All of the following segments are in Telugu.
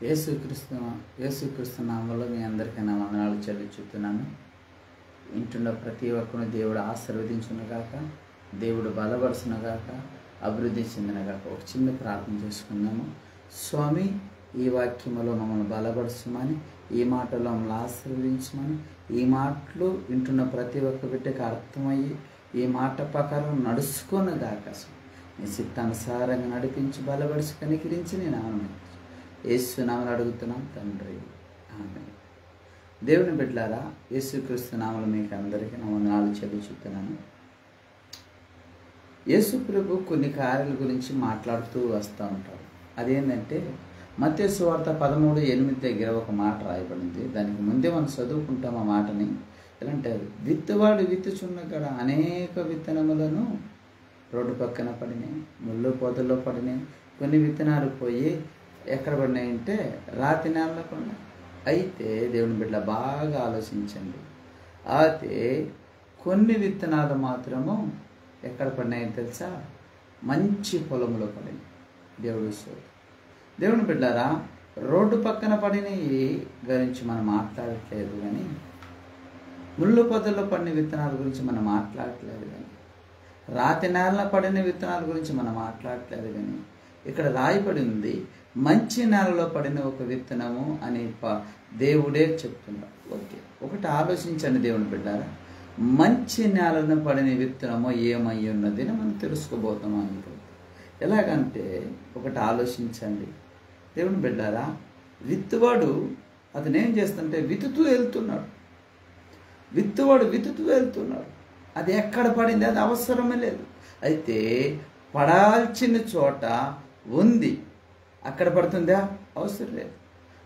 యేసుక్రీస్తు యేసుక్రీస్తు నామములో మీ అందరికీ నా వందనాలు చెల్లించుతున్నాను. ఇంటున్న ప్రతి ఒక్కరిని దేవుడు ఆశీర్వదించునుగాక, దేవుడు బలపరుచునుగాక, అభివృద్ధి చెందినగాక. ఒక చిన్న ప్రార్థన చేసుకుందాము. స్వామి, ఈ వాక్యములో మమ్మల్ని బలపరచమని, ఈ మాటలో మమ్మల్ని ఆశీర్వదించమని, ఈ మాటలు వింటున్న ప్రతి ఒక్క బిడ్డకి అర్థమయ్యి ఈ మాట ప్రకారం నడుచుకున్నగాక. నీ చిత్తానుసారంగా నడిపించి బలపరిచి కనికరించి నేను ఆమె యేసు నామములో అడుగుతున్నాం తండ్రి, ఆమేన్. దేవుని బిడ్డలారా, యేసుక్రీస్తు నామములో మీకు అందరికీ నా వందనాలు చెల్లించుతున్నాను. యేసు ప్రభు కొన్ని కార్యాల గురించి మాట్లాడుతూ వస్తూ ఉంటారు. అదేంటంటే మత్తయి సువార్త 13:8 దగ్గర ఒక మాట రాయబడింది. దానికి ముందే మనం చదువుకుంటాం ఆ మాటని. ఎలాంటే, విత్తువాడు విత్తుచున్న కాడ అనేక విత్తనములను రోడ్డు పక్కన పడినాయి, ముళ్ళు పొదల్లో పడినాయి. కొన్ని విత్తనాలు పోయి ఎక్కడ పడినాయంటే రాతి నేలలో పడినాయి. అయితే దేవుని బిడ్డ బాగా ఆలోచించండి. అయితే కొన్ని విత్తనాలు మాత్రము ఎక్కడ పడినాయో తెలుసా? మంచి పొలంలో పడినాయి. దేవుని బిడ్డారా, రోడ్డు పక్కన పడినవి గురించి మనం మాట్లాడట్లేదు, కానీ ముళ్ళు పొదల్లో పడిన విత్తనాల గురించి మనం మాట్లాడట్లేదు, కానీ రాతి నేలలో పడిన విత్తనాల గురించి మనం మాట్లాడట్లేదు. కానీ ఇక్కడ రాయబడి ఉంది, మంచి నేలలో పడిన ఒక విత్తనము అని దేవుడే చెప్తున్నాడు. ఓకే, ఒకటి ఆలోచించండి దేవుని బిడ్డారా, మంచి నేలను పడిన విత్తనము ఏమై ఉన్నది అని మనం తెలుసుకోబోతున్నాం. అనుకో ఎలాగంటే, ఒకటి ఆలోచించండి దేవుని బిడ్డారా, విత్తువాడు అతను ఏం చేస్తుంటే విత్తుతూ వెళ్తున్నాడు. అది ఎక్కడ పడింది అది అవసరమే లేదు. అయితే పడాల్సిన చోట ఉంది, అక్కడ పడుతుందా? అవసరం లేదు.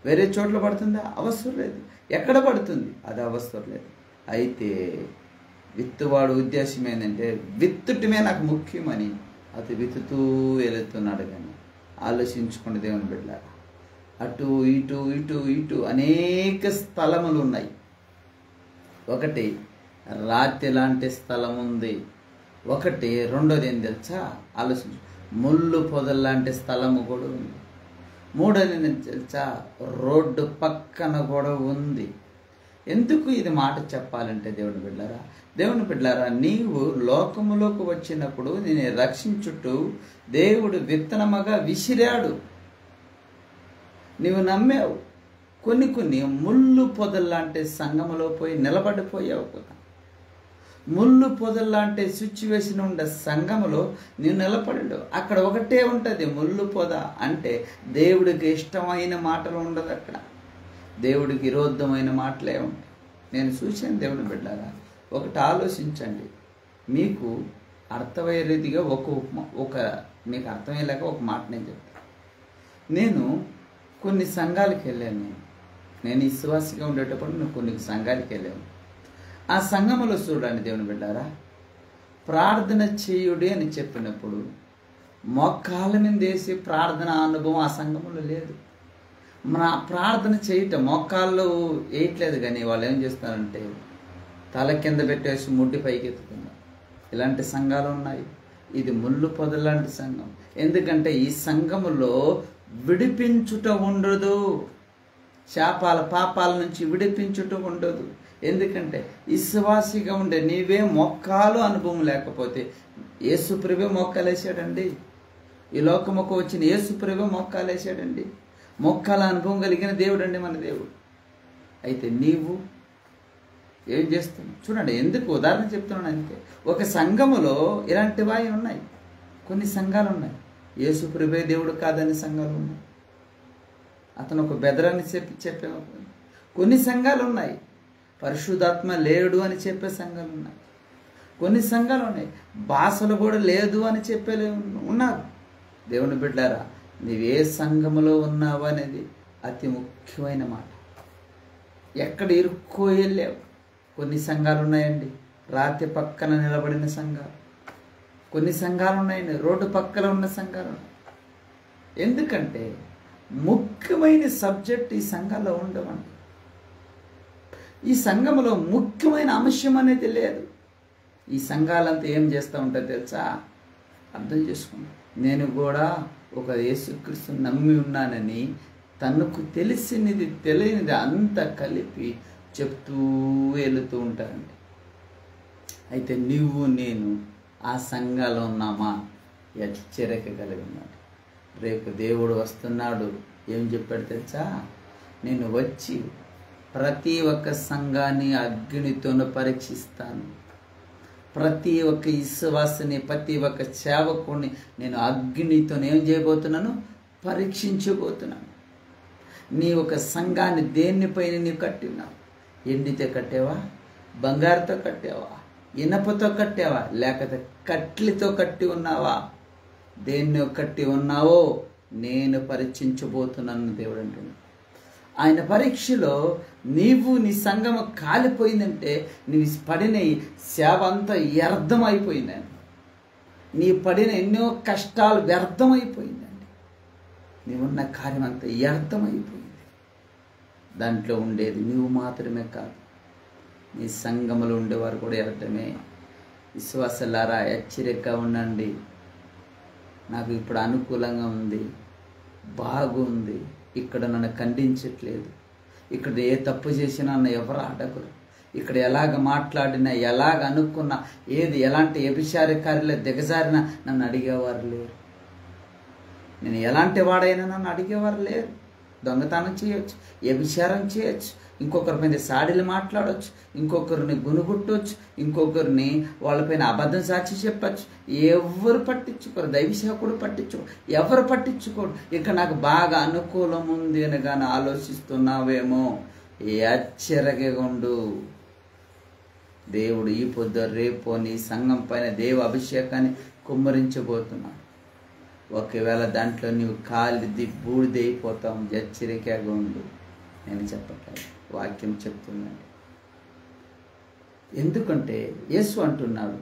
వేరే చోట్ల పడుతుందా? అవసరం లేదు. ఎక్కడ పడుతుంది? అది అవసరం లేదు. అయితే విత్తువాడు ఉద్దేశం ఏంటంటే, విత్తుటమే నాకు ముఖ్యమని అది విత్తుతూ వెళుతున్నాడు. కానీ ఆలోచించుకోండి దేవుని బిడ్డలారా, అటు ఇటు ఇటు ఇటు అనేక స్థలములు ఉన్నాయి. ఒకటి రాతి లాంటి స్థలం ఉంది. ఒకటి రెండోది ఏం తెలుసా? ఆలోచించు, ముళ్ళు పొదల లాంటి స్థలము కూడా ఉంది. మూడోది ఏం తెలుసా? రోడ్డు పక్కన కూడా ఉంది. ఎందుకు ఇది మాట చెప్పాలంటే దేవుని బిడ్డలారా, నీవు లోకములోకి వచ్చినప్పుడు నేను రక్షించుటూ దేవుడు విత్తనముగా విసిరాడు. నీవు నమ్మావు. కొన్ని ముళ్ళు పొదల్లాంటి సంఘములో పోయి నిలబడిపోయావు కదా. ముళ్ళు పొదల్లాంటి సిచ్యువేషన్ ఉండే సంఘములో నీవు నిలబడి, అక్కడ ఒకటే ఉంటుంది, ముళ్ళు పొద అంటే దేవుడికి ఇష్టమైన మాటలు ఉండదు. అక్కడ దేవుడికి విరోధమైన మాటలే ఉంటాయి. నేను చూశాను దేవుని బిడ్డారా. ఒకటి ఆలోచించండి, మీకు అర్థమయ్యే రీతిగా మీకు అర్థమయ్యేలాగా ఒక మాట నేను చెప్తాను. నేను కొన్ని సంఘాలకు వెళ్ళాను. నేను విశ్వాసిగా ఉండేటప్పుడు నేను కొన్ని సంఘాలకు వెళ్ళాను. ఆ సంఘములో చూడండి దేవుని బిడ్డారా, ప్రార్థన చేయుడి అని చెప్పినప్పుడు మోకాళ్ళ మీద వేసి ప్రార్థన అనుభవం ఆ సంఘములో లేదు. మన ప్రార్థన చేయటం మోకాళ్ళు వేయట్లేదు, కానీ వాళ్ళు ఏం చేస్తారంటే తల కింద పెట్టేసి ముడ్డి పైకి ఎత్తుతున్నారు. ఇలాంటి సంఘాలు ఉన్నాయి. ఇది ముళ్ళు పొదలాంటి సంఘం. ఎందుకంటే ఈ సంఘములో విడిపించుట ఉండదు. పాపాల నుంచి విడిపించుట ఉండదు. ఎందుకంటే విశ్వాసిగా ఉండే నీవే మొక్కాలు అనుభవం లేకపోతే, యేసుప్రభే మొక్కలు వేసాడండి. ఈ లోకముకు వచ్చిన యేసుప్రభే మొక్కలు వేసాడండి. మొక్కల అనుభవం కలిగిన దేవుడు అండి మన దేవుడు. అయితే నీవు ఏం చేస్తున్నావు చూడండి. ఎందుకు ఉదాహరణ చెప్తున్నాను అంటే, ఒక సంఘములో ఇలాంటివి ఉన్నాయి. కొన్ని సంఘాలు ఉన్నాయి, యేసుప్రభే దేవుడు కాదని సంఘాలు ఉన్నాయి. అతను ఒక బెదరని చెప్పే కొన్ని సంఘాలు ఉన్నాయి. పరిశుద్ధాత్మ లేడు అని చెప్పే సంఘాలు ఉన్నాయి. కొన్ని సంఘాలు ఉన్నాయి, భాషలు కూడా లేదు అని చెప్పే ఉన్నారు. దేవుని బిడ్డారా, నీవే సంఘములో ఉన్నావు అనేది అతి ముఖ్యమైన మాట. ఎక్కడ ఇరుక్కోయలేవు. కొన్ని సంఘాలు ఉన్నాయండి, రాతి పక్కన నిలబడిన సంఘాలు. కొన్ని సంఘాలు ఉన్నాయండి, రోడ్డు పక్కన ఉన్న సంఘాలు ఉన్నాయి. ఎందుకంటే ముఖ్యమైన సబ్జెక్ట్ ఈ సంఘాల్లో ఉండవండి. ఈ సంఘములో ముఖ్యమైన అంశం అనేది లేదు. ఈ సంఘాలంతా ఏం చేస్తూ ఉంటారో తెలుసా? అర్థం చేసుకోండి. నేను కూడా ఒక యేసుక్రీస్తుని నమ్మి ఉన్నానని తనకు తెలిసినది తెలియనిది అంతా కలిపి చెప్తూ వెళుతూ ఉంటారండి. అయితే నువ్వు నేను ఆ సంఘాలు ఉన్నామా? హెచ్చరిక కలిగి ఉన్నాడు. రేపు దేవుడు వస్తున్నాడు. ఏం చెప్పాడు తెలుసా? నేను వచ్చి ప్రతి ఒక్క సంఘాన్ని అగ్నితోను పరీక్షిస్తాను. ప్రతి ఒక్క విశ్వాసిని, ప్రతి ఒక్క సేవకుడిని నేను అగ్నితో ఏం చేయబోతున్నాను? పరీక్షించబోతున్నాను. నీ ఒక సంఘాన్ని దేనిపైన నీవు కట్టినావు? ఎండితో కట్టావా? బంగారుతో కట్టావా? ఇనపతో కట్టావా? లేకపోతే కట్లితో కట్టి ఉన్నావా? దేన్ని కట్టి ఉన్నావో నేను పరీక్షించబోతున్నాను దేవుడు అంటున్నాడు. ఆయన పరీక్షలో నీ సంఘము కాలిపోయిందంటే నీవు పడిన సేవ అంతా వ్యర్థమైపోయిందండి. నీ పడిన ఎన్నో కష్టాలు వ్యర్థమైపోయిందండి. నీవున్న కార్యం అంతా వ్యర్థమైపోయింది. దాంట్లో ఉండేది నువ్వు మాత్రమే కాదు, నీ సంఘములో ఉండేవారు కూడా వ్యర్థమే. విశ్వాసులారా, హెచ్చరికగా ఉండండి. నాకు ఇప్పుడు అనుకూలంగా ఉంది, బాగుంది, ఇక్కడ నన్ను ఖండించట్లేదు, ఇక్కడ ఏ తప్పు చేసినా నన్ను ఎవరు అడగరు, ఇక్కడ ఎలాగ మాట్లాడినా ఎలాగ అనుకున్నా ఎలాంటి వ్యభిచార కార్యాలు దిగజారినా నన్ను అడిగేవారు లేరు. నేను ఎలాంటి వాడైనా నన్ను అడిగేవారు లేరు. దొంగతనం చేయొచ్చు, వ్యభిచారం చేయొచ్చు, ఇంకొకరి మీద సాడీలు మాట్లాడవచ్చు, ఇంకొకరిని గునుగుట్టవచ్చు, ఇంకొకరిని వాళ్ళపైన అబద్ధం సాక్షి చెప్పచ్చు. ఎవరు పట్టించుకోరు, దైవసేవకుడు పట్టించుకోరు, ఎవరు పట్టించుకోరు. ఇక నాకు బాగా అనుకూలం ఉంది అని కానీ ఆలోచిస్తున్నావేమో, హెచ్చరికగా ఉండు. దేవుడు ఈ పొద్దు రేపో నీ సంఘం పైన దేవ అభిషేకాన్ని కుమ్మరించబోతున్నాడు. ఒకవేళ దాంట్లో నీవు కాలిది బూడిదైపోతావు. హెచ్చరికగా ఉండు. నేను చెప్పట్లేదు, వాక్యం చెప్తుందండి. ఎందుకంటే యేసు అంటున్నాడు,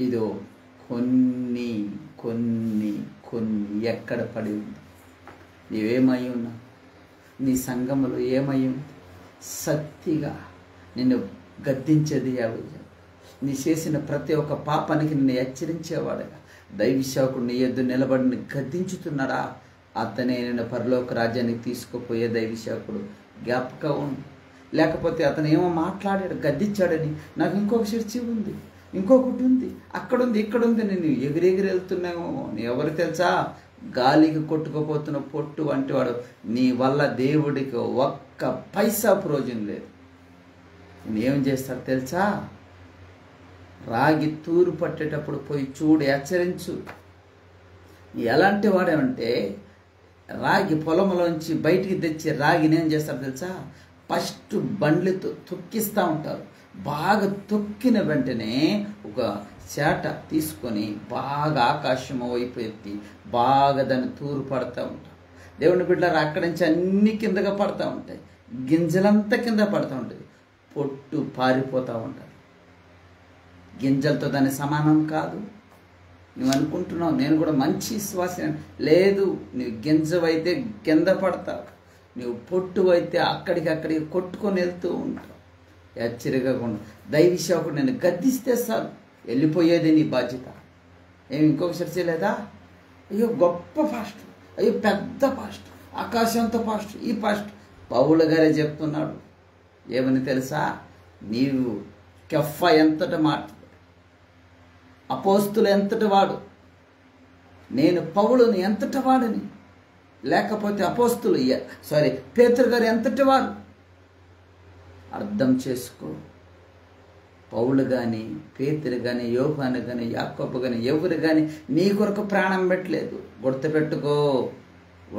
ఇదో కొన్ని కొన్ని కొన్ని ఎక్కడ పడి ఉంది. నీవేమై ఉన్నావు? నీ సంఘములో ఏమై ఉంది? సత్తిగా నిన్ను గద్దించేది ఎవరు? నీ చేసిన ప్రతి ఒక్క పాపానికి నిన్ను హెచ్చరించేవాడుగా దైవసేవకుడు నీ ఎద్దు నిలబడిని గద్దించుతున్నాడా? అతనే నేను పరలోక రాజ్యానికి తీసుకుపోయే దైవసేవకుడు. జ్ఞాపకం ఉంది. లేకపోతే అతను ఏమో మాట్లాడాడు, గద్దించాడని నాకు ఇంకొక చర్చ ఉంది, ఇంకొకటి ఉంది, అక్కడుంది, ఇక్కడుంది, నేను ఎగిరెగిరి వెళ్తున్నామో. నీ ఎవరు తెలుసా? గాలికి కొట్టుకుపోతున్న పొట్టు వంటి వాడు. నీ వల్ల దేవుడికి ఒక్క పైసా ప్రయోజనం లేదు. నేను ఏం చేస్తాడు తెలుసా? రాగి తూరు పట్టేటప్పుడు పోయి చూడు, హెచ్చరించు. ఎలాంటి వాడేమంటే రాగి పొలంలోంచి బయటికి తెచ్చి రాగిని ఏం చేస్తారు తెలుసా? ఫస్ట్ బండ్లతో తొక్కిస్తూ ఉంటారు. బాగా తొక్కిన వెంటనే ఒక చేట తీసుకొని బాగా ఆకాశం వైపు ఎత్తి బాగా దాన్ని తూరు పడుతూ ఉంటారు. దేవుని బిడ్డలారా, అక్కడి నుంచి అన్ని కిందగా పడుతూ ఉంటాయి, గింజలంతా కింద పడుతూ ఉంటుంది, పొట్టు పారిపోతూ ఉంటారు. గింజలతో దాని సమానం కాదు. నువ్వు అనుకుంటున్నావు నేను కూడా మంచి విశ్వాసం. లేదు, నువ్వు గింజవైతే కింద పడతావు, నువ్వు పొట్టు అయితే అక్కడికి కొట్టుకొని వెళ్తూ ఉంటావు. హెచ్చరికగా ఉండు. దైవసేవకుడు నేను గద్దిస్తే సార్ వెళ్ళిపోయేది నీ బాధ్యత. ఏమి ఇంకొక చర్చ లేదా? అయ్యో గొప్ప పాస్ట్, అయ్యో పెద్ద పాస్ట్, ఆకాశంతో పాస్ట్, ఈ పాస్ట్. పౌలు గారే చెప్తున్నాడు ఏమని తెలుసా? నీవు కెఫ ఎంతటి మాట, అపోస్తులు ఎంతటి వాడు, నేను పౌలుని ఎంతటి వాడిని, లేకపోతే అపోస్తులు పేతురు గారు ఎంతటి వాడు. అర్థం చేసుకో. పౌలు కానీ, పేతురు కానీ, యోహాను కానీ, యాకోబు కానీ, ఎవరు కానీ నీ కొరకు ప్రాణం పెట్టలేదు. గుర్తుపెట్టుకో,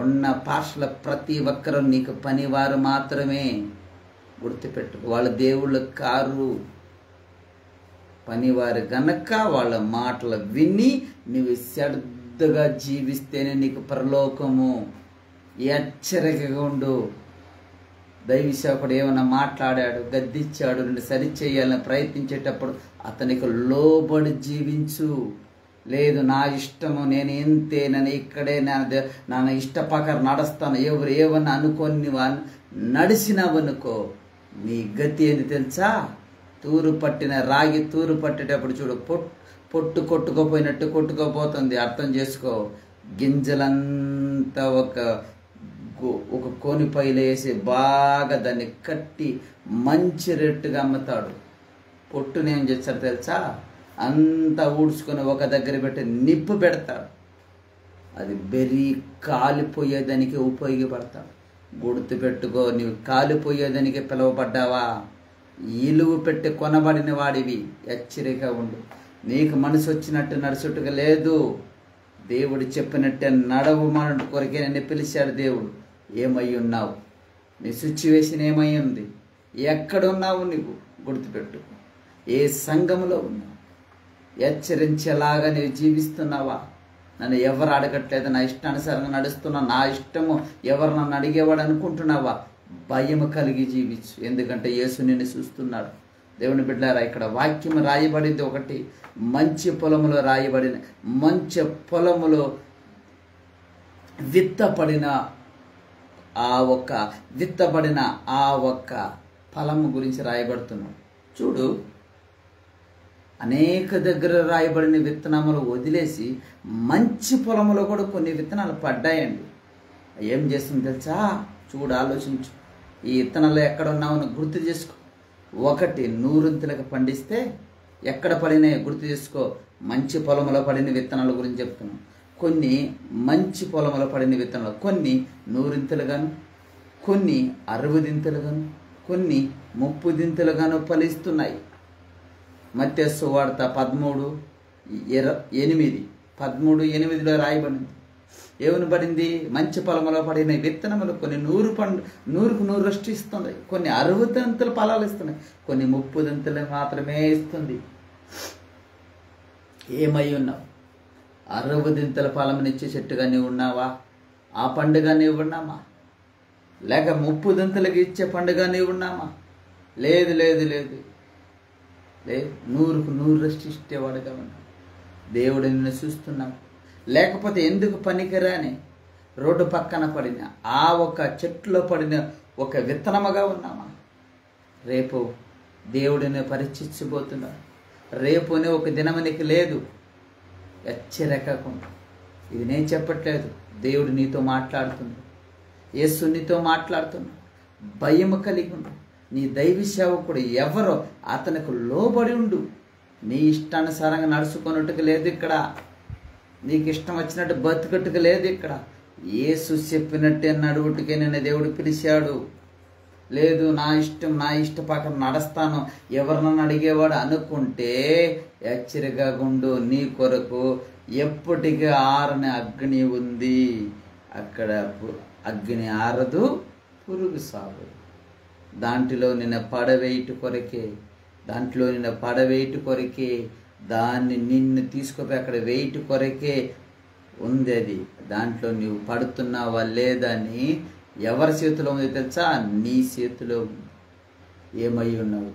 ఉన్న పాషల ప్రతి ఒక్కరూ నీకు పనివారు మాత్రమే. గుర్తుపెట్టుకో, వాళ్ళ దేవుళ్ళు కారు, పనివారు గనక వాళ్ళ మాటలు విని నువ్వు శ్రద్ధగా జీవిస్తేనే నీకు పరలోకము. హెచ్చరికగా ఉండు. దైవసేవకుడు ఏమైనా మాట్లాడాడు, గద్దించాడు, నిన్ను సరిచేయాలని ప్రయత్నించేటప్పుడు అతనికి లోబడి జీవించు. లేదు నా ఇష్టము, నేను ఇంతే, నేను ఇక్కడే, నా ఇష్ట ప్రకారం నడుస్తాను, ఎవరు ఏమన్నా అనుకొని నడిచినావనుకో నీ గతి ఏంది తెలుసా? తూరు పట్టిన రాగి తూరు పట్టేటప్పుడు చూడు, పొట్టు కొట్టుకోపోయినట్టు కొట్టుకోపోతుంది. అర్థం చేసుకో. గింజలంతా ఒక ఒక కోనిపైలో వేసి బాగా దాన్ని కట్టి మంచి రేటుగా అమ్ముతాడు. పొట్టుని ఏం చేస్తాడు తెలుసా? అంతా ఊడ్చుకొని ఒక దగ్గర పెట్టి నిప్పు పెడతాడు. అది బెర్రీ కాలిపోయేదానికి ఉపయోగపడతాడు. గుర్తుపెట్టుకో, నీవు కాలిపోయేదానికి పిలువబడ్డావా? ఇలువ పెట్టి కొనబడిన వాడివి. హెచ్చరికగా ఉండు. నీకు మనసు వచ్చినట్టు నడుచుట్టుగా లేదు. దేవుడు చెప్పినట్టే నడవమని కొరకే నిన్ను పిలిచాడు దేవుడు. ఏమై ఉన్నావు? నీ సిచ్యువేషన్ ఏమై ఉంది? ఎక్కడున్నావు? నువ్వు గుర్తుపెట్టు. ఏ సంఘంలో ఉన్నావు? హెచ్చరించేలాగా నీవు జీవిస్తున్నావా? నన్ను ఎవరు అడగట్లేదు, నా ఇష్టానుసారంగా నడుస్తున్నా, నా ఇష్టము ఎవరు నన్ను అడిగేవాడు అనుకుంటున్నావా? భయం కలిగి జీవించు. ఎందుకంటే యేసు నిన్ను చూస్తున్నాడు. దేవుని బిడ్డలారా, ఇక్కడ వాక్యం రాయబడింది ఒకటి. మంచి పొలములో రాయబడిన, మంచి పొలములో విత్తబడిన ఆ ఒక్క ఫలము గురించి రాయబడుతున్నాడు. చూడు, అనేక దగ్గర రాయబడిన విత్తనములు వదిలేసి మంచి పొలములో కూడా కొన్ని విత్తనాలు పడ్డాయండి. ఏం చేస్తుంది తెలుసా? చూడు, ఆలోచించు. ఈ విత్తనాలు ఎక్కడ ఉన్నామని గుర్తు చేసుకో. ఒకటి 100 పండిస్తే ఎక్కడ పడినాయి గుర్తు చేసుకో. మంచి పొలంలో పడిన విత్తనాల గురించి చెప్తున్నాం. కొన్ని మంచి పొలంలో పడిన విత్తనాలు, కొన్ని 100 గాను, కొన్ని 60 గాను, కొన్ని 30 ఫలిస్తున్నాయి. మత్తయి సువార్త 13:8 రాయబడింది. ఏమని పడింది? మంచి పొలంలో పడిన విత్తనములు కొన్ని 100కు 100 ఇస్తుంది, కొన్ని 60 ఫలాలు ఇస్తున్నాయి, కొన్ని 30 మాత్రమే ఇస్తుంది. ఏమై ఉన్నావు? 60 ఫలమునిచ్చే చెట్టుగా నీవు ఉన్నావా? ఆ పండుగ నీవు ఉన్నామా? లేక 30 ఇచ్చే పండుగ నీవు ఉన్నామా? లేదు లేదు లేదు లేదు. 100కు 100 ఇచ్చేవాడుగా ఉన్నావు. దేవుడు నిన్ను చూస్తున్నావు. లేకపోతే ఎందుకు పనికిరాని రోడ్డు పక్కన పడిన ఆ ఒక చెట్టులో పడిన ఒక విత్తనముగా ఉన్నామా? రేపు దేవుడిని పరీక్షించబోతున్నాడు. రేపునే ఒక దినము నీకు లేదు. హెచ్చరికకుండా. ఇది నేను చెప్పట్లేదు, దేవుడు నీతో మాట్లాడుతున్నాడు. యేసు నీతో మాట్లాడుతున్నాడు. భయం కలిగి ఉండు. నీ దైవ సేవకుడు ఎవరో అతనికి లోబడి ఉండు. నీ ఇష్టానుసారంగా నడుచుకున్నట్టుకు లేదు ఇక్కడ. నీకు ఇష్టం వచ్చినట్టు బతుకట్టుకు లేదు ఇక్కడ. యేసు చెప్పినట్టే నడువుటికే నిన్ను దేవుడు పిలిచాడు. లేదు, నా ఇష్ట ప్రకారం నడుస్తాను, ఎవరినన్ను అడిగేవాడు అనుకుంటే హెచ్చరికగా గుండు. నీ కొరకు ఎప్పటికీ ఆరని అగ్ని ఉంది. అక్కడ అగ్ని ఆరదు, పురుగు సాగు. దాంట్లో నిన్ను పడవేయట కొరకే దాన్ని నిన్ను తీసుకుపోయి అక్కడ వేయట కొరకే ఉంది. అది దాంట్లో నువ్వు పడుతున్నావా లేదని ఎవరి చేతిలో ఉంది తెలుసా? నీ చేతిలో ఉంది. ఏమై ఉన్నావు?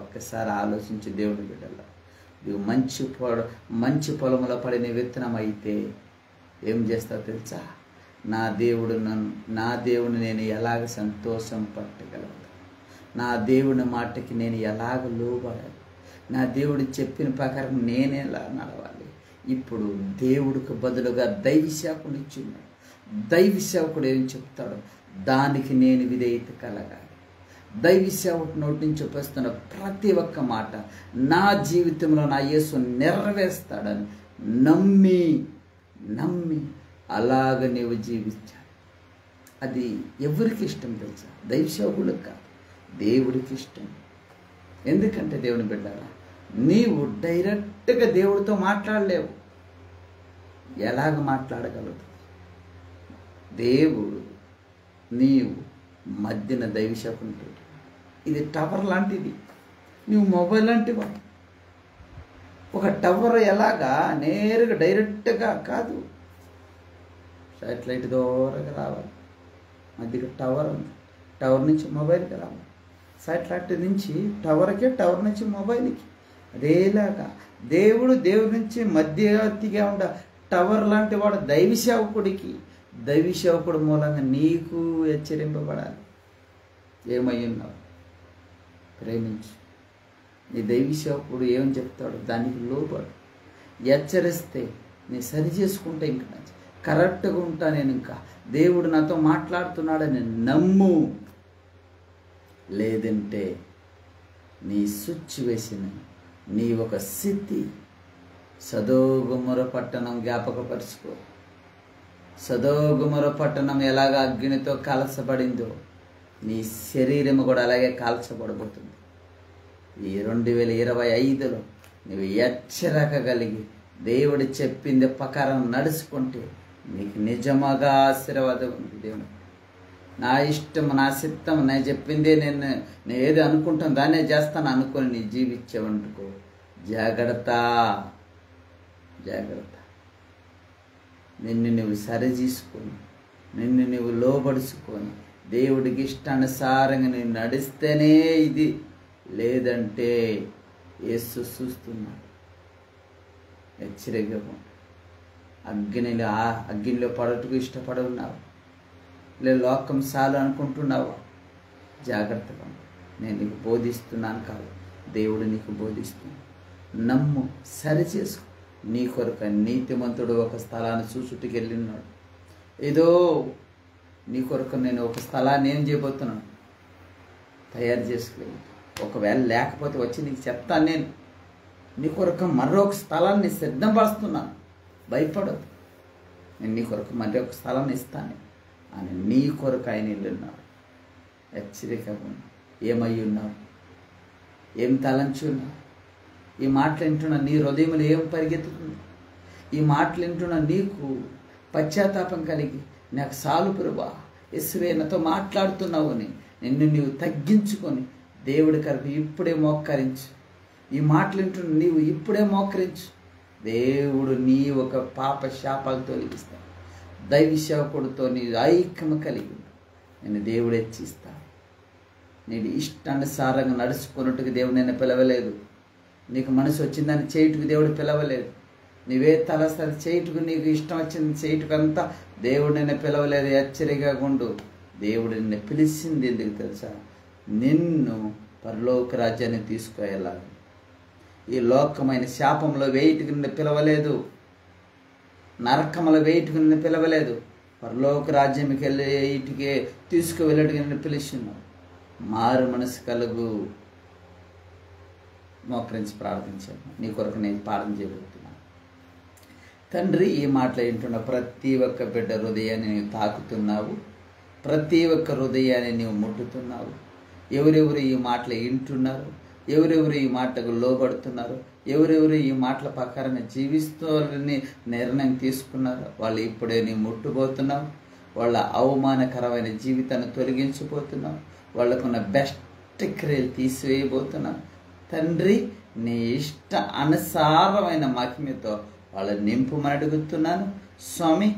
ఒక్కసారి ఆలోచించి దేవుని బిడ్డల. నువ్వు మంచి పొలంలో పడిన విత్తనం అయితే ఏం చేస్తావు తెలుసా? నా దేవుడిని నేను ఎలాగ సంతోషం పట్టగలను? నా దేవుని మాటకి నేను ఎలాగ లోబడాలి? నా దేవుడు చెప్పిన ప్రకారం నేనేలా నడవాలి? ఇప్పుడు దేవుడికి బదులుగా దైవ సేవకుడు ఇచ్చిండు. దైవ సేవకుడు ఏం చెప్తాడో దానికి నేను విధేయత కలగాలి. దైవ సేవకుడు నోటి నుంచి వస్తున్న ప్రతి ఒక్క మాట నా జీవితంలో నా యేసు నెరవేరుస్తాడని నమ్మి అలాగ నీవు జీవించాలి. అది ఎవరికి ఇష్టం తెలుసా? దైవ సేవకులకు కాదు, దేవుడికి ఇష్టం. ఎందుకంటే దేవుని బిడ్డరా, నీవు డైరెక్ట్గా దేవుడితో మాట్లాడలేవు. ఎలాగ మాట్లాడగలదు? దేవుడు నీవు మధ్యన దైవ సేవకునితో. ఇది టవర్ లాంటిది, నువ్వు మొబైల్ లాంటివా? ఒక టవర్ ఎలాగా నేరుగా డైరెక్ట్గా కాదు, శాటిలైట్ దూరంగా రావాలి. మధ్యలో టవర్ ఉంది, టవర్ నుంచి మొబైల్కి రావాలి. శాటిలైట్ నుంచి టవర్కి, టవర్ నుంచి మొబైల్కి. అదేలాగా దేవుడి నుంచి మధ్యవర్తిగా ఉండ టవర్ లాంటి వాడు దైవ సేవకుడికి. దైవ సేవకుడు మూలంగా నీకు హెచ్చరింపబడాలి. ఏమై ఉన్నావు? ప్రేమించు. నీ దైవ సేవకుడు ఏమని చెప్తాడు దానికి లోబడు. హెచ్చరిస్తే నీ సరి చేసుకుంటే ఇంక కరెక్ట్గా ఉంటా నేను, ఇంకా దేవుడు నాతో మాట్లాడుతున్నాడని నమ్ము. లేదంటే నీ సిచ్యువేషన్, నీ ఒక స్థితి, సదోగొమొర పట్టణం జ్ఞాపకపరుచుకో. సదోగొమొర పట్టణం ఎలాగ అగ్నితో కాల్చబడిందో నీ శరీరం కూడా అలాగే కాల్చబడబోతుంది. ఈ 2025లో నువ్వు హెచ్చరిక కలిగి దేవుడు చెప్పింది ప్రకారం నడుచుకుంటే నీకు నిజముగా ఆశీర్వాదం ఉంది. దేవుడు నా ఇష్టం, నా చిత్తం, నేను చెప్పిందే నేను ఏది అనుకుంటాను దాన్నే చేస్తాను అనుకొని నీ జీవించేవంటుకో. జాగ్రత్త, జాగ్రత్త. నిన్ను నువ్వు సరిచూసుకొని, నిన్ను నువ్వు లోబడుచుకొని దేవుడికి ఇష్టానుసారంగా నేను నడిస్తేనే ఇది. లేదంటే యేసు చూస్తున్నాడు. హెచ్చరికగా ఉండు. అగ్నిలో పడటకు ఇష్టపడున్నావు, లేదు లోకం చాలు అనుకుంటున్నావా? జాగ్రత్తగా ఉండు. నేను నీకు బోధిస్తున్నాను కాదు, దేవుడు నీకు బోధిస్తున్నాడు. నమ్ము, సరిచేసుకో. నీ కొరకు నీతిమంతుడు ఒక స్థలాన్ని చూసుటికి వెళ్ళినాడు. ఏదో నీ కొరకు నేను ఒక స్థలాన్ని ఏం చేయబోతున్నాను, తయారు చేసుకోలేదు. ఒకవేళ లేకపోతే వచ్చి నీకు చెప్తాను. నేను నీ కొరకు మరొక స్థలాన్ని సిద్ధపరుస్తున్నాను, భయపడదు. నేను నీ కొరకు మరొక స్థలాన్ని ఇస్తాను అని నీ కొరకు ఆయన వెళ్ళున్నాడు. హెచ్చరికగా ఉన్నావు. ఏమై ఉన్నావు, ఏం తలంచి ఉన్నావు? ఈ మాటలు వింటున్న నీ హృదయంలో ఏం పరిగెత్తుతుంది? ఈ మాటలు వింటున్న నీకు పశ్చాత్తాపం కలిగి నాకు సాలు ప్రభువా, యేసువే నాతో మాట్లాడుతున్నావు అని నిన్ను నీవు తగ్గించుకొని దేవుడి కొరకు ఇప్పుడే మోకరించు. ఈ మాటలు వింటున్న నీవు ఇప్పుడే మోకరించు. దేవుడు నీ ఒక పాప శాపాలు తొలగిస్తాడు. దైవ సేవకుడితో నీ ఐక్యము కలిగి నేను దేవుడు హెచ్చిస్తాను. నేను ఇష్టానుసారంగా నడుచుకున్నట్టుగా దేవుడు నిన్ను పిలవలేదు. నీకు మనసు వచ్చిందని చేయుటకు దేవుడు పిలవలేదు. నీవే తలసరి చేయుటకు, నీకు ఇష్టం వచ్చింది చేయుటకు అంతా దేవుడు నిన్ను పిలవలేదు. హెచ్చరికగా ఉండు. దేవుడు నిన్ను పిలిచింది ఎందుకు తెలుసా? నిన్ను పరలోక రాజ్యాన్ని తీసుకువెళ్ళాలి. ఈ లోకమైన శాపంలో వేయుటకు నిన్ను పిలవలేదు, నరకములో వేయుటకు నిన్ను పిలవలేదు. పరలోక రాజ్యంకి వెళ్ళేటికే తీసుకువెళ్ళటికి నిన్ను పిలిచిన్నావు. మారు మనసు కలుగు. మోకరించి ప్రార్థించాను. నీ కొరకు నేను ప్రార్థన చేయబోతున్నాను. తండ్రి, ఈ మాటలు వింటున్న ప్రతి ఒక్క బిడ్డ హృదయాన్ని నీవు తాకుతున్నావు. ప్రతి ఒక్క హృదయాన్ని నీవు ముట్టుతున్నావు. ఎవరెవరు ఈ మాటలు వింటున్నారు, ఎవరెవరు ఈ మాటకు లోబడుతున్నారు, ఎవరెవరు ఈ మాటల ప్రకారంగా జీవిస్తారని నిర్ణయం తీసుకున్నారు, వాళ్ళు ఇప్పుడే నీ ముట్టుబోతున్నావు. వాళ్ళ అవమానకరమైన జీవితాన్ని తొలగించబోతున్నావు. వాళ్ళకున్న బెస్ట్ క్రియలు తీసివేయబోతున్నావు. తండ్రి, నీ ఇష్ట అనుసారమైన మహిమతో వాళ్ళని నింపుమని అడుగుతున్నాను. స్వామి,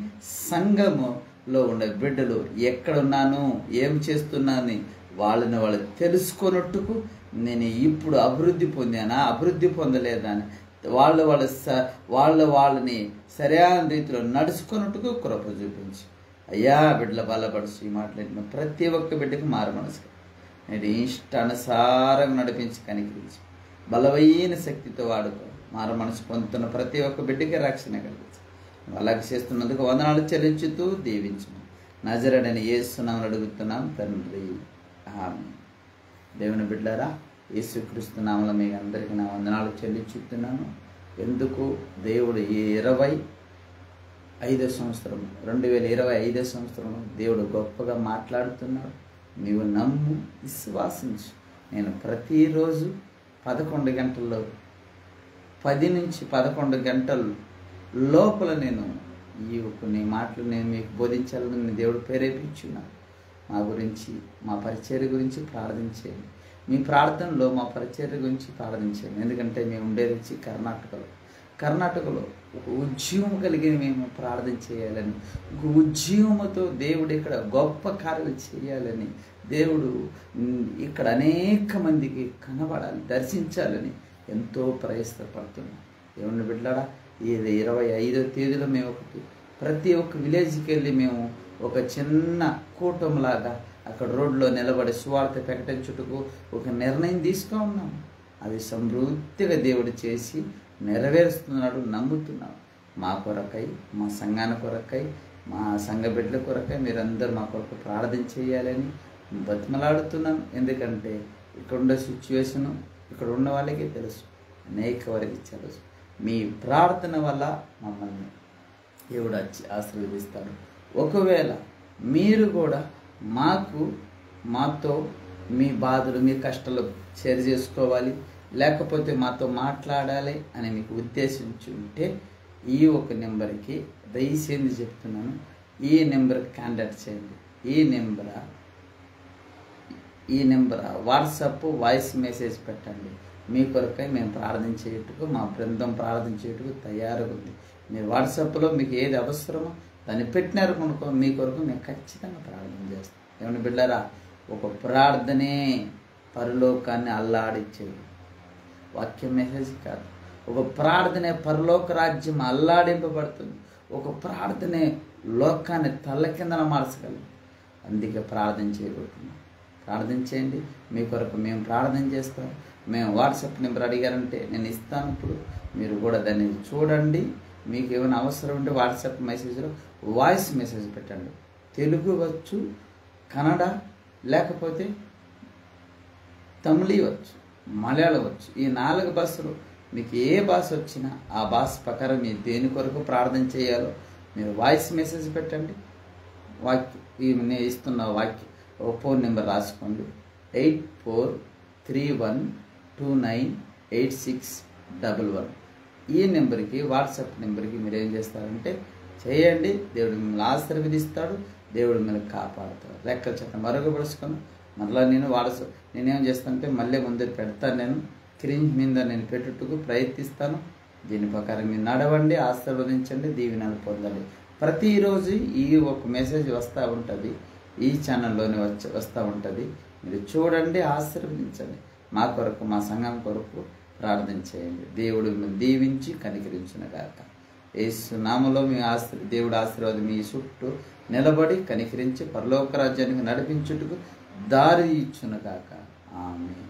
సంఘములో ఉండే బిడ్డలు ఎక్కడున్నాను, ఏం చేస్తున్నాను వాళ్ళని వాళ్ళు తెలుసుకున్నట్టుకు నేను ఇప్పుడు అభివృద్ధి పొందానా, అభివృద్ధి పొందలేదా అని వాళ్ళని సరైన రీతిలో నడుచుకున్నట్టుకు కృప చూపించి అయ్యా బిడ్డల బలపడుచు. ఈ మాట్లాడిన ప్రతి ఒక్క బిడ్డకు మారు మనసు నేను ఇష్టానుసారం నడిపించి కనికరించి బలమైన శక్తితో వాడుకో. మారు మనసు పొందుతున్న ప్రతి ఒక్క బిడ్డకి రక్షణ కలిగించి అలాగే చేస్తున్నందుకు వందనాలు చెల్లించుతూ దీవించు. నజరేయుడైన యేసు నామమున అడుగుతున్నాం తండ్రి, ఆమేన్. దేవుని బిడ్డలారా, యేసుక్రీస్తు నామములో మీ అందరికీ నా వందనాలు చెల్లించుతున్నాను. ఎందుకు దేవుడు ఈ 2025 సంవత్సరం 2025 సంవత్సరం దేవుడు గొప్పగా మాట్లాడుతున్నాడు. నీవు నమ్ము, విశ్వాసించు. నేను ప్రతిరోజు 11 గంటల్లో 10 నుంచి 11 గంటల లోపల నేను ఈ కొన్ని మాటలు నేను మీకు బోధించాలని దేవుడు ప్రేరేపించున్నాను. మా గురించి, మా పరిచర్య గురించి ప్రార్థించేయండి. మీ ప్రార్థనలో మా పరిచర్య గురించి ప్రార్థించేయండి. ఎందుకంటే మేము ఉండేది వచ్చి కర్ణాటకలో ఒక ఉద్యమం కలిగి మేము ప్రార్థన చేయాలని, ఒక ఉద్యమంతో దేవుడు ఇక్కడ గొప్ప కార్యాలు చేయాలని, దేవుడు ఇక్కడ అనేక మందికి కనబడాలి, దర్శించాలని ఎంతో ప్రయత్నపడుతున్నాం. దేవుని బిడ్డలారా, ఈ 25వ తేదీలో మేము ప్రతి ఒక్క విలేజ్కి వెళ్ళి మేము ఒక చిన్న కూటంలాగా అక్కడ రోడ్లో నిలబడి సువార్త ప్రకటించుటకు ఒక నిర్ణయం తీసుకున్నాము. అది సమృద్ధిగా దేవుడు చేసి నెరవేరుస్తున్నాడు, నమ్ముతున్నాడు. మా కొరకై, మా సంఘాన్ని కొరకై, మా సంఘ బిడ్డల కొరకై మీరందరూ మా కొరకు ప్రార్థన చేయాలని బతిమలాడుతున్నాను. ఎందుకంటే ఇక్కడ ఉండే సిచ్యువేషను ఇక్కడ ఉన్న వాళ్ళకి తెలుసు, అనేక వరకు తెలుసు. మీ ప్రార్థన వల్ల మమ్మల్ని దేవుడు వచ్చి ఆశీర్వదిస్తాడు. ఒకవేళ మీరు కూడా మాతో మీ బాధలు, మీ కష్టాలు షేర్ చేసుకోవాలి, లేకపోతే మాతో మాట్లాడాలి అని మీకు ఉద్దేశించి ఉంటే ఈ ఒక నెంబర్కి దయచేసి చెప్తున్నాను, ఈ నెంబర్కి కాంటాక్ట్ చేయండి. ఈ నెంబర్ వాట్సాప్ వాయిస్ మెసేజ్ పెట్టండి. మీ కొరకై మేము ప్రార్థన చేయుటకు, మా బృందం ప్రార్థన చేయుటకు తయారుగా ఉంది. మీరు వాట్సాప్లో మీకు ఏది అవసరమో దాన్ని పెట్టినారు కనుక మీ కొరకు మేము ఖచ్చితంగా ప్రార్థన చేస్తాం. ఏమన్నా బిడ్డారా, ఒక ప్రార్థనే పరలోకాన్ని అల్లాడించేది, వాక్యం మెసేజ్ కాదు. ఒక ప్రార్థనే పరలోక రాజ్యం అల్లాడింపబడుతుంది. ఒక ప్రార్థనే లోకాన్ని తల్ల కిందన మార్చగలదు. అందుకే ప్రార్థన చేయబోతున్నాం. ప్రార్థన చేయండి, మీ కొరకు మేము ప్రార్థన చేస్తాం. మేము వాట్సాప్ నెంబర్ అడిగారంటే నేను ఇస్తాను. ఇప్పుడు మీరు కూడా దాన్ని చూడండి. మీకు ఏమైనా అవసరం ఉంటే వాట్సాప్ మెసేజ్లో వాయిస్ మెసేజ్ పెట్టండి. తెలుగు వచ్చు, కన్నడ, లేకపోతే తమిళ వచ్చు, మలయాళం వచ్చు. ఈ 4 భాషలు మీకు ఏ భాష వచ్చినా ఆ భాష ప్రకారం మీరు దేని కొరకు ప్రార్థన చేయాలో మీరు వాయిస్ మెసేజ్ పెట్టండి. నేను ఇస్తున్న ఫోన్ నెంబర్ రాసుకోండి, 8431298611. ఈ నెంబర్కి, వాట్సాప్ నెంబర్కి మీరు ఏం చేస్తారంటే చేయండి. దేవుడు మిమ్మల్ని ఆశీర్వదిస్తాడు, దేవుడు మిమ్మల్ని కాపాడుతాడు. లెక్కలు చట్టం మరుగుపరుచుకొని మళ్ళీ నేనేం చేస్తానంటే మళ్ళీ ముందు పెడతాను. నేను స్క్రీన్ మీద నేను పెట్టుటకు ప్రయత్నిస్తాను. దీని ప్రకారం మీరు నడవండి, ఆశీర్వదించండి, దీవెనలు పొందండి. ప్రతిరోజు ఈ ఒక మెసేజ్ వస్తూ ఉంటుంది, ఈ ఛానల్లోనే వస్తూ ఉంటుంది. మీరు చూడండి, ఆశీర్వదించండి. మా కొరకు, మా సంఘం కొరకు ప్రార్థన చేయండి. దేవుడు మిమ్మల్ని దీవించి కనికరించునుగాక. యేసు నామములో దేవుడు ఆశీర్వాదం మీ చుట్టూ నిలబడి కనికరించి పరలోక రాజ్యానికి నడిపించుటకు దారి ఇచ్చునుగాక. ఆమేన్.